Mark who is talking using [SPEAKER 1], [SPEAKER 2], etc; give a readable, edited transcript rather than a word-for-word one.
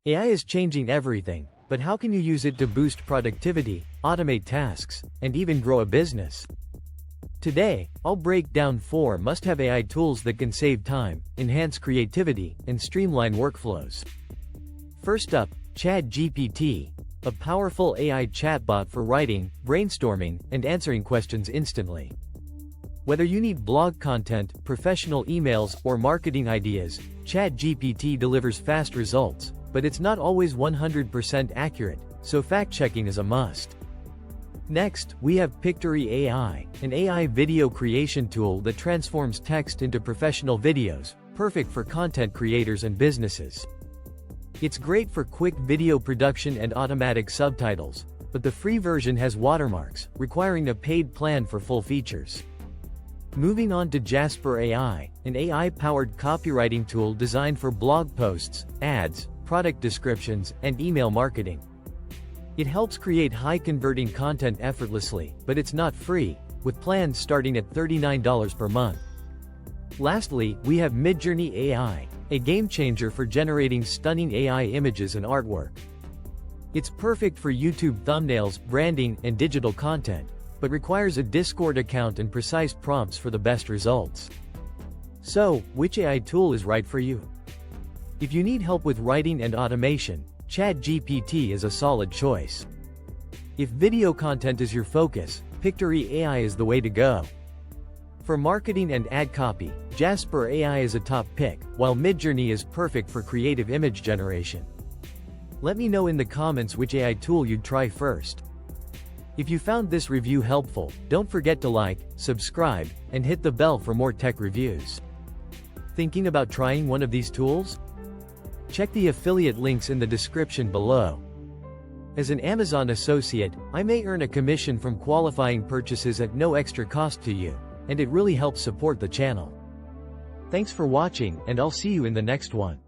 [SPEAKER 1] AI is changing everything, but how can you use it to boost productivity, automate tasks, and even grow a business? Today, I'll break down 4 must-have AI tools that can save time, enhance creativity, and streamline workflows. First up, ChatGPT, a powerful AI chatbot for writing, brainstorming, and answering questions instantly. Whether you need blog content, professional emails, or marketing ideas, ChatGPT delivers fast results, but it's not always 100% accurate, so fact-checking is a must. Next, we have Pictory AI, an AI video creation tool that transforms text into professional videos, perfect for content creators and businesses. It's great for quick video production and automatic subtitles, but the free version has watermarks, requiring a paid plan for full features. Moving on to Jasper AI, an AI-powered copywriting tool designed for blog posts, ads, product descriptions, and email marketing. It helps create high-converting content effortlessly, but it's not free, with plans starting at $39 per month. Lastly, we have Midjourney AI, a game-changer for generating stunning AI images and artwork. It's perfect for YouTube thumbnails, branding, and digital content, but requires a Discord account and precise prompts for the best results. So, which AI tool is right for you? If you need help with writing and automation, ChatGPT is a solid choice. If video content is your focus, Pictory AI is the way to go. For marketing and ad copy, Jasper AI is a top pick, while Midjourney is perfect for creative image generation. Let me know in the comments which AI tool you'd try first. If you found this review helpful, don't forget to like, subscribe, and hit the bell for more tech reviews. Thinking about trying one of these tools? Check the affiliate links in the description below. As an Amazon associate, I may earn a commission from qualifying purchases at no extra cost to you, and it really helps support the channel. Thanks for watching, and I'll see you in the next one.